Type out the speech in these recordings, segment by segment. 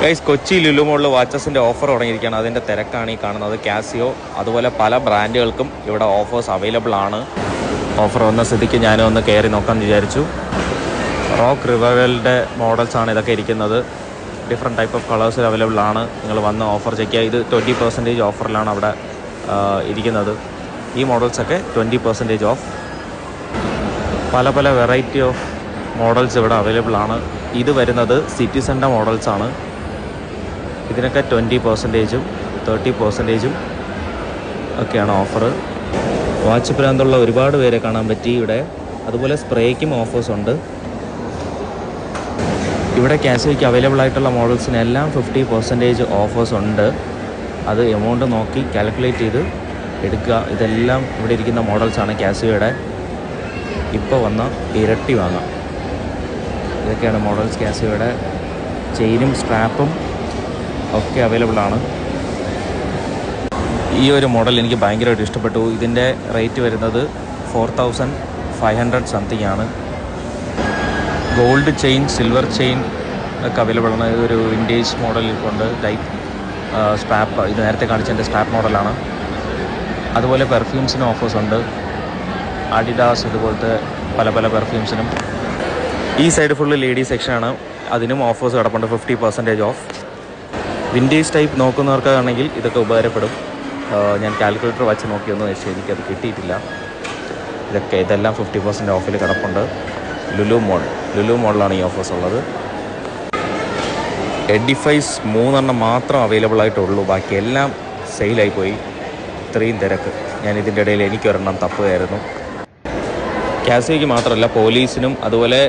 Guys, Kochi Lulu മോളിൽ വാച്ചസിൻ്റെ offer തുടങ്ങിയിരിക്കുകയാണ്. അതിൻ്റെ തിരക്കാണ് ഈ കാണുന്നത്. കാസിയോ അതുപോലെ പല ബ്രാൻഡുകൾക്കും ഇവിടെ ഓഫേഴ്സ് അവൈലബിൾ ആണ്. ഓഫർ വന്ന സ്ഥിതിക്ക് ഞാനും ഒന്ന് കയറി നോക്കാമെന്ന് വിചാരിച്ചു. റോക്ക് റിവൈവലിൻ്റെ മോഡൽസാണ് ഇതൊക്കെ ഇരിക്കുന്നത്. ഡിഫറെൻറ്റ് ടൈപ്പ് ഓഫ് കളേഴ്സിൽ അവൈലബിൾ ആണ്. നിങ്ങൾ വന്ന് ഓഫർ ചെക്ക് ചെയ്യുക. ഇത് 20% ഓഫറിലാണ് അവിടെ ഇരിക്കുന്നത്. ഈ മോഡൽസൊക്കെ 20% ഓഫ്. പല പല വെറൈറ്റി ഓഫ് മോഡൽസ് ഇവിടെ അവൈലബിൾ ആണ്. ഇത് വരുന്നത് സിറ്റിസൻ്റെ മോഡൽസാണ്. ഇതിനൊക്കെ 20%, 30% ഒക്കെയാണ് ഓഫർ. വാച്ച് ഭ്രാന്തുള്ള ഒരുപാട് പേരെ കാണാൻ പറ്റി ഇവിടെ. അതുപോലെ സ്പ്രേക്കും ഓഫേഴ്സ് ഉണ്ട്. ഇവിടെ കാസിയോയ്ക്ക് അവൈലബിൾ ആയിട്ടുള്ള മോഡൽസിനെല്ലാം 50% ഓഫേഴ്സ് ഉണ്ട്. അത് എമൗണ്ട് നോക്കി കാൽക്കുലേറ്റ് ചെയ്ത് എടുക്കുക. ഇതെല്ലാം ഇവിടെ ഇരിക്കുന്ന മോഡൽസാണ് കാസിയോയുടെ. ഇപ്പോൾ വന്ന ഇരട്ടി വാങ്ങാം. ഇതൊക്കെയാണ് മോഡൽസ് കാസിയോയുടെ. ചെയിനും സ്ട്രാപ്പും ഒക്കെ അവൈലബിൾ ആണ്. ഈ ഒരു മോഡൽ എനിക്ക് ഭയങ്കരമായിട്ട് ഇഷ്ടപ്പെട്ടു. ഇതിൻ്റെ റേറ്റ് വരുന്നത് 4500 സംതിങ് ആണ്. ഗോൾഡ് ചെയിൻ, സിൽവർ ചെയിൻ ഒക്കെ അവൈലബിൾ ആണ്. ഇതൊരു വിൻറ്റേജ് മോഡലിൽ കൊണ്ട് ടൈപ്പ് സ്ട്രാപ്പ്. ഇത് നേരത്തെ കാണിച്ചതിൻ്റെ സ്ട്രാപ്പ് മോഡലാണ്. അതുപോലെ പെർഫ്യൂംസിന് ഓഫേഴ്സ് ഉണ്ട്. അഡിഡാസ് ഇതുപോലത്തെ പല പല പെർഫ്യൂംസിനും. ഈ സൈഡ് ഫുള്ള് ലേഡീസ് സെക്ഷനാണ്. അതിനും ഓഫേഴ്സ് കിടപ്പുണ്ട്. 50% ഓഫ്. വിൻറ്റേജ് ടൈപ്പ് നോക്കുന്നവർക്കാണെങ്കിൽ ഇതൊക്കെ ഉപകാരപ്പെടും. ഞാൻ കാൽക്കുലേറ്റർ വച്ച് നോക്കിയൊന്നും പക്ഷേ എനിക്കത് കിട്ടിയിട്ടില്ല. ഇതെല്ലാം 50% ഓഫിൽ കിടപ്പുണ്ട്. ലുലു മോളിലാണ് ഈ ഓഫേഴ്സ് ഉള്ളത്. എഡിഫൈസ് 3 മാത്രം അവൈലബിൾ ആയിട്ടുള്ളൂ. ബാക്കി എല്ലാം സെയിലായിപ്പോയി. ഇത്രയും തിരക്ക്. ഞാൻ ഇതിൻ്റെ ഇടയിൽ എനിക്കൊരെണ്ണം തപ്പുകയായിരുന്നു. കാസിയോയ്ക്ക് മാത്രമല്ല, പോലീസിനും അതുപോലെ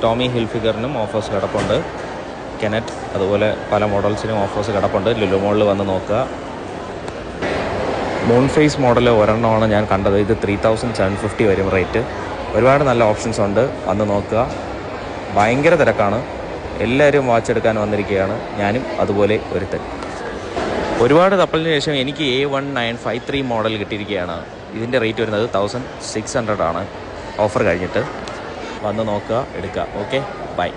ടോമി ഹിൽഫിഗറിനും ഓഫേഴ്സ് കിടപ്പുണ്ട്. കെനറ്റ് അതുപോലെ പല മോഡൽസിനും ഓഫേഴ്സ് കിടപ്പുണ്ട്. ലുലു മോളിൽ വന്ന് നോക്കുക. മൂൺ ഫേസ് മോഡൽ ഒരെണ്ണമാണ് ഞാൻ കണ്ടത്. ഇത് 3750 വരും റേറ്റ്. ഒരുപാട് നല്ല ഓപ്ഷൻസ് ഉണ്ട്. വന്ന് നോക്കുക. ഭയങ്കര തിരക്കാണ്. എല്ലാവരും വാച്ച് എടുക്കാൻ വന്നിരിക്കുകയാണ്. ഞാനും അതുപോലെ ഒരുത്തൻ. ഒരുപാട് തപ്പലിന് ശേഷം എനിക്ക് A1953 മോഡൽ കിട്ടിയിരിക്കുകയാണ്. ഇതിൻ്റെ റേറ്റ് വരുന്നത് 1600 ആണ് ഓഫർ കഴിഞ്ഞിട്ട്. വന്ന് നോക്കുക, എടുക്കുക. Okay, by.